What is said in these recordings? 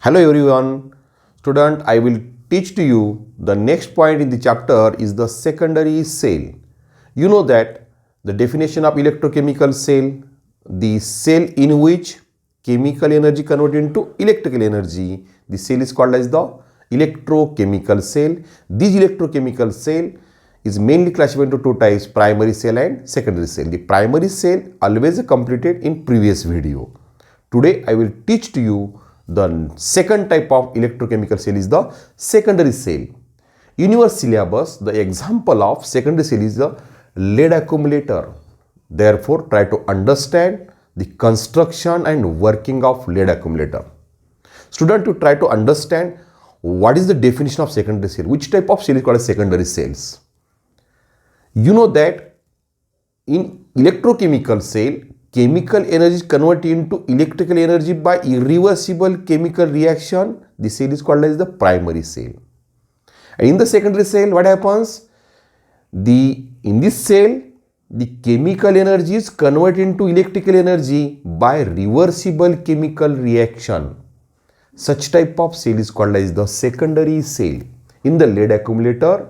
Hello everyone, student, I will teach to you the next point in the chapter is the secondary cell. You know that the definition of electrochemical cell, the cell in which chemical energy converted into electrical energy, the cell is called as the electrochemical cell. This electrochemical cell is mainly classified into two types, primary cell and secondary cell. The primary cell always completed in previous video. Today I will teach to you the second type of electrochemical cell is the secondary cell. In your syllabus, the example of secondary cell is the lead accumulator. Therefore, try to understand the construction and working of lead accumulator. Student, to try to understand what is the definition of secondary cell, which type of cell is called as secondary cells. You know that in electrochemical cell, chemical energy is converted into electrical energy by irreversible chemical reaction. The cell is called as the primary cell. And in the secondary cell, what happens? In this cell, the chemical energy is converted into electrical energy by reversible chemical reaction. Such type of cell is called as the secondary cell. In the lead accumulator,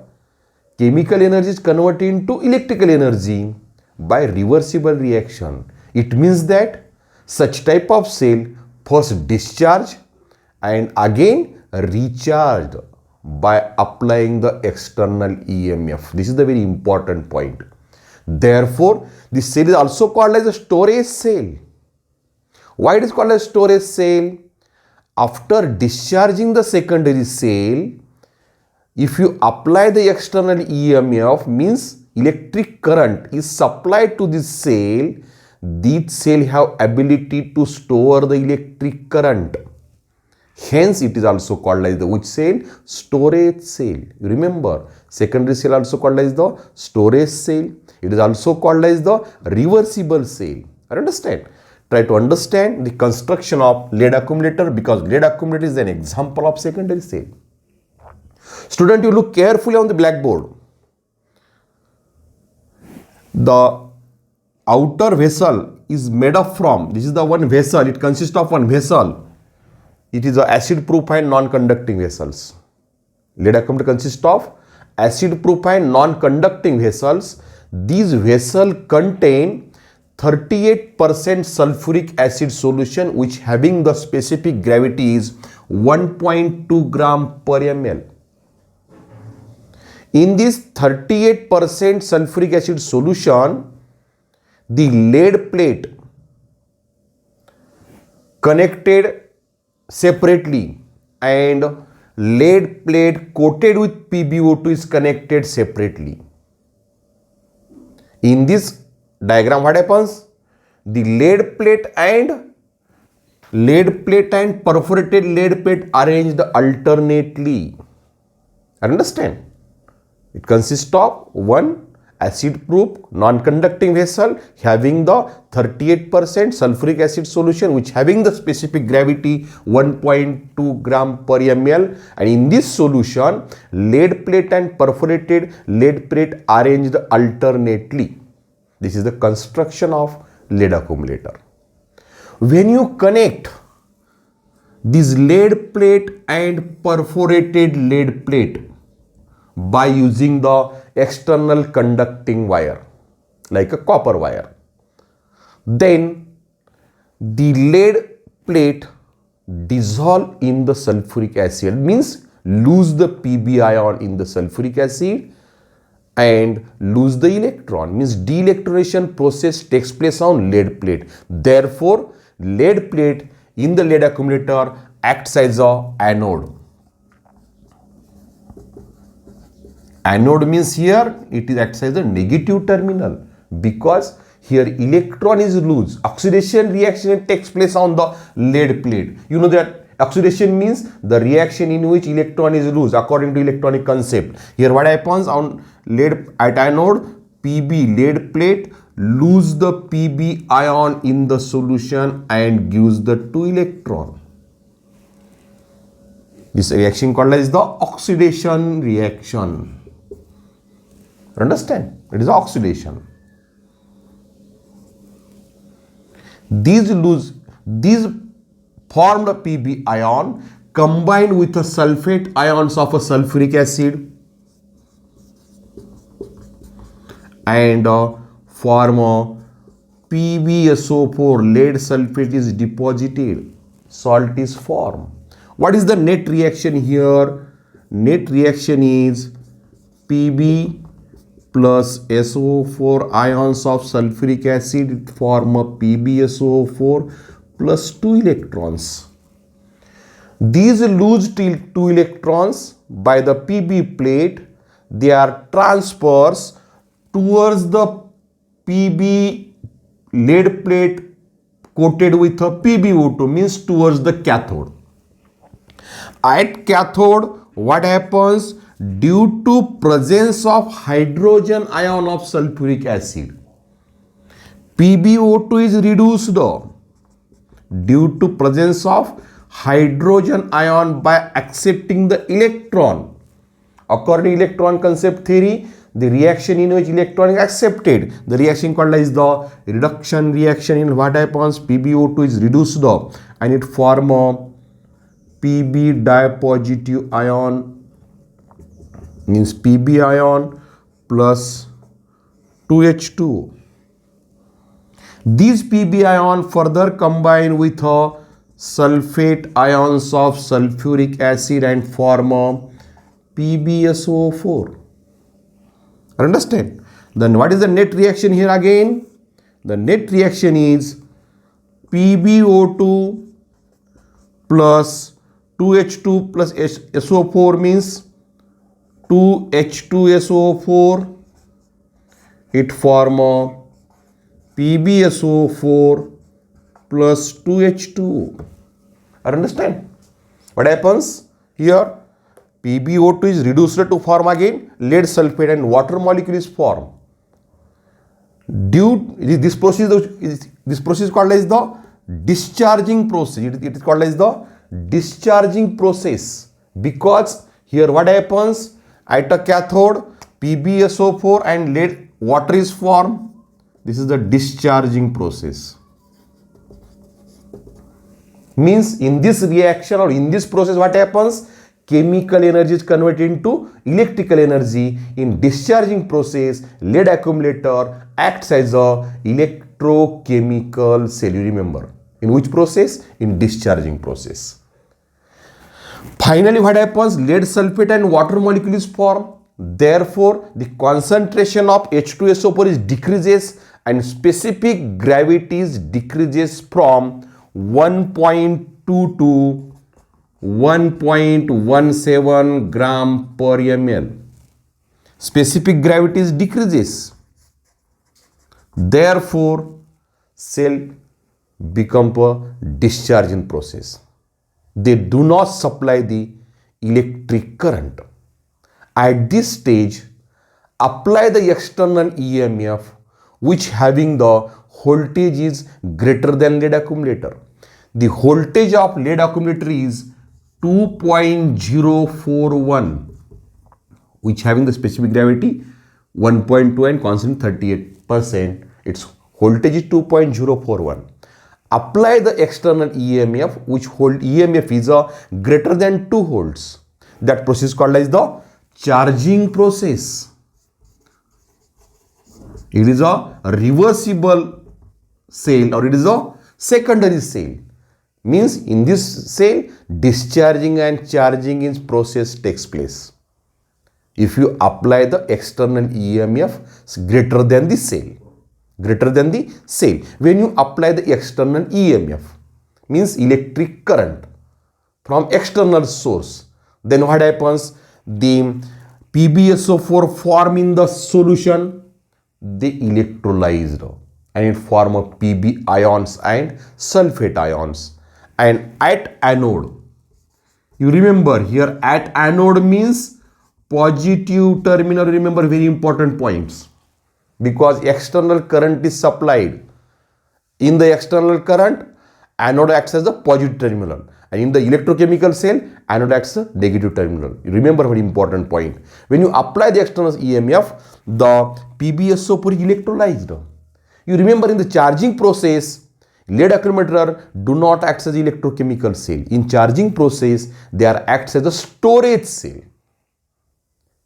chemical energy is converted into electrical energy by reversible reaction. It means that such type of cell first discharge and again recharged by applying the external EMF. This is the very important point. Therefore, this cell is also called as a storage cell. Why it is called as storage cell? After discharging the secondary cell, if you apply the external EMF, means electric current is supplied to this cell, this cell have ability to store the electric current. Hence, it is also called as the which cell? Storage cell. Remember, secondary cell also called as the storage cell. It is also called as the reversible cell. Understand? Try to understand the construction of lead accumulator, because lead accumulator is an example of secondary cell. Student, you look carefully on the blackboard. The outer vessel is made up from, this is the one vessel, it consists of one vessel. It is a acid proof and non-conducting vessels. Lead accumulator consists of acid proof and non-conducting vessels. These vessels contain 38% sulphuric acid solution which having the specific gravity is 1.2 gram per ml. In this 38% sulphuric acid solution, the lead plate connected separately and lead plate coated with PbO2 is connected separately. In this diagram, what happens? The lead plate and perforated lead plate arranged alternately. Understand? It consists of one acid proof non-conducting vessel having the 38% sulphuric acid solution which having the specific gravity 1.2 gram per ml, and in this solution lead plate and perforated lead plate arranged alternately. This is the construction of lead accumulator. When you connect this lead plate and perforated lead plate by using the external conducting wire like a copper wire, then the lead plate dissolve in the sulphuric acid, means lose the Pb ion in the sulphuric acid and lose the electron, means de-electronation process takes place on lead plate. Therefore, lead plate in the lead accumulator acts as a anode. Anode means here it acts as a negative terminal because here electron is loose. Oxidation reaction takes place on the lead plate. You know that oxidation means the reaction in which electron is loose according to electronic concept. Here what happens on lead at anode, Pb lead plate lose the Pb ion in the solution and gives the 2 electron. This reaction called as the oxidation reaction. Understand? It is oxidation. These formed Pb ion combine with the sulfate ions of a sulfuric acid and form a PbSO4. Lead sulfate is deposited, salt is formed. What is the net reaction here? Net reaction is Pb plus SO4 ions of sulfuric acid form a PbSO4 plus 2 electrons. These lose 2 electrons by the Pb plate. They are transfers towards the Pb lead plate coated with a PbO2, means towards the cathode. At cathode, what happens? Due to presence of hydrogen ion of sulfuric acid, PbO2 is reduced due to presence of hydrogen ion by accepting the electron. According to electron concept theory, the reaction in which electron is accepted, the reaction called as the reduction reaction. In what happens? PbO2 is reduced and it form a Pb dipositive ion, means Pb ion plus 2H2. These Pb ion further combine with a sulfate ions of sulfuric acid and form a PbSO4. Understand? Then what is the net reaction here again? The net reaction is PbO2 plus 2H2 plus SO4 means 2H2SO4. It form a PbSO4 plus 2H2. Understand? What happens here? PbO2 is reduced to form again lead sulfate and water molecule is formed. This process is called as the discharging process. It is called as the discharging process because here what happens? At a cathode, PbSO4 and lead water is formed. This is the discharging process. Means in this reaction or in this process what happens? Chemical energy is converted into electrical energy. In discharging process, lead accumulator acts as a electrochemical cell. You remember. In which process? In discharging process. Finally, what happens? Lead sulfate and water molecule is formed. Therefore, the concentration of H2SO4 is decreases and specific gravity decreases from 1.2 to 1.17 gram per ml. Specific gravity decreases. Therefore, cell become a discharging process. They do not supply the electric current. At this stage, apply the external EMF which having the voltage is greater than lead accumulator. The voltage of lead accumulator is 2.041 which having the specific gravity 1.2 and constant 38%. Its voltage is 2.041. Apply the external EMF which EMF is greater than 2 volts. That process called as the charging process. It is a reversible cell or it is a secondary cell. Means in this cell discharging and charging in process takes place. If you apply the external EMF greater than the cell. When you apply the external EMF, means electric current from external source, then what happens? The PbSO4 form in the solution, they electrolyzed and it form of Pb ions and sulfate ions. And at anode, you remember here at anode means positive terminal. Remember very important points because external current is supplied. In the external current, anode acts as the positive terminal and in the electrochemical cell, anode acts as a negative terminal. You remember very important point. When you apply the external EMF, the PbSO4 is electrolyzed. You remember in the charging process, lead accumulator do not act as electrochemical cell. In charging process, they are acts as a storage cell.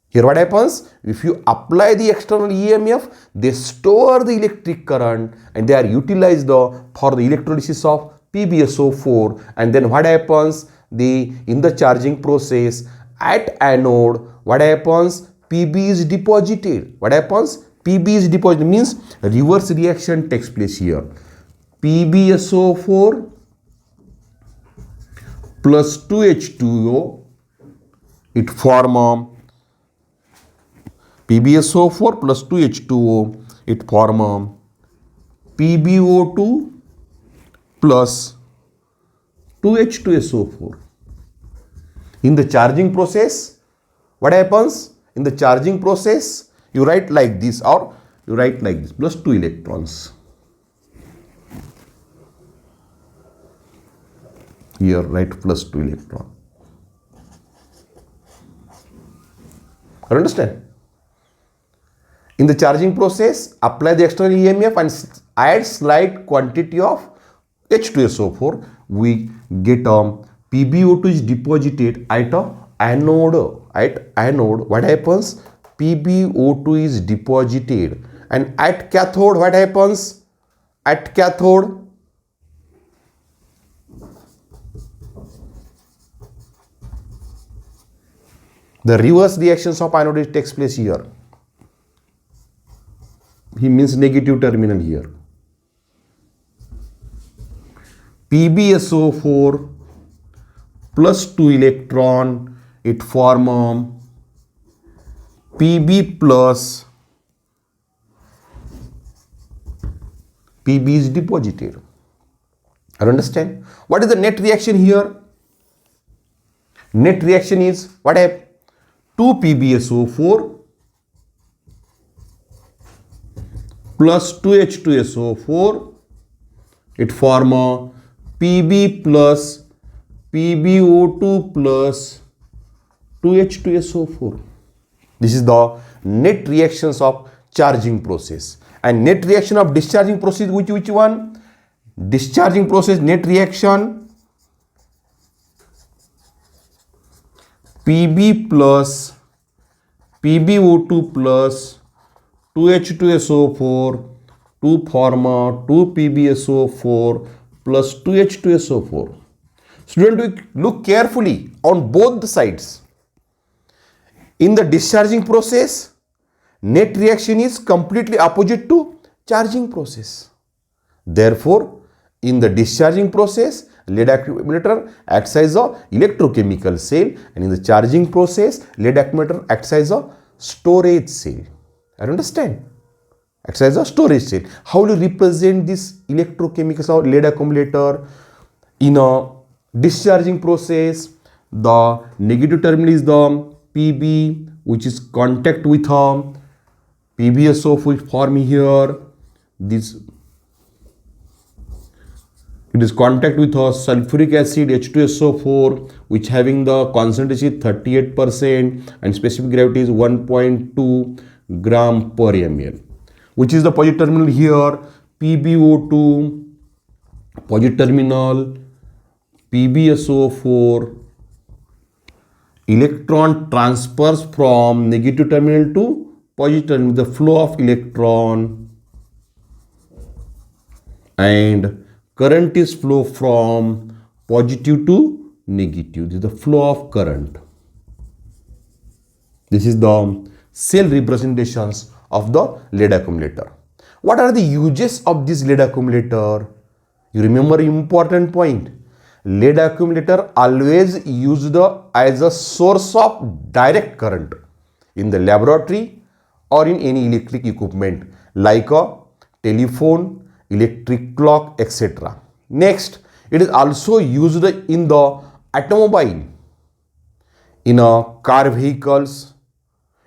Here what happens? If you apply the external EMF, they store the electric current and they are utilized for the electrolysis of PbSO4. And then what happens? In the charging process at anode, what happens? Pb is deposited. What happens? Pb is deposited means reverse reaction takes place here. PbSO4 plus 2H2O, it form PbSO4 plus 2H2O, it form PbO2 plus 2H2SO4. In the charging process, what happens? In the charging process, you write like this or you write like this, plus 2 electrons. Here write plus 2 electron. You understand? In the charging process, apply the external EMF and add slight quantity of H2SO4. We get PbO2 is deposited at anode. At anode, what happens? PbO2 is deposited, and at cathode, what happens? At cathode, the reverse reactions of anode takes place here. He means negative terminal here. PbSO4 plus 2 electron, it form Pb plus Pb is deposited. I understand. What is the net reaction here? Net reaction is what happened? 2 PbSO4 plus 2H2SO4, it form Pb plus PbO2 plus 2H2SO4. This is the net reactions of charging process. And net reaction of discharging process, which one? Discharging process net reaction Pb plus PbO2 plus 2H2SO4 to form 2 PbSO4 plus 2H2SO4. Student, we look carefully on both the sides. In the discharging process, net reaction is completely opposite to charging process. Therefore, in the discharging process, lead accumulator acts as a electrochemical cell, and in the charging process, lead accumulator acts as a storage cell. I understand. Acts as a storage cell. How will you represent this electrochemical or lead accumulator? In a discharging process, the negative terminal is the Pb, which is contact with PbSO4 form here. This it is contact with sulphuric acid H2SO4, which having the concentration 38% and specific gravity is 1.2 gram per ml. Which is the positive terminal here? PbO2, positive terminal, PbSO4. Electron transfers from negative terminal to positive terminal, the flow of electron, and current is flow from positive to negative. This is the flow of current. This is the cell representations of the lead accumulator. What are the uses of this lead accumulator? You remember important point. Lead accumulator always used as a source of direct current in the laboratory or in any electric equipment like a telephone, electric clock, etc. Next, it is also used in the automobile, in a car vehicles,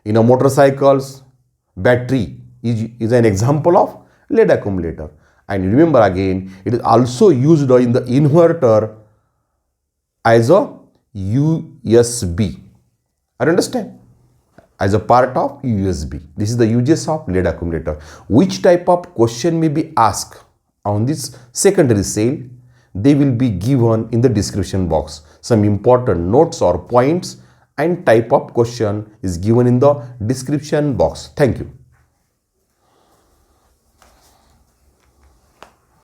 in a motorcycles. Battery is an example of lead accumulator. And remember again, it is also used in the inverter as a USB. I understand? As a part of USB. This is the uses of lead accumulator. Which type of question may be asked on this secondary cell, they will be given in the description box. Some important notes or points and type of question is given in the description box. Thank you.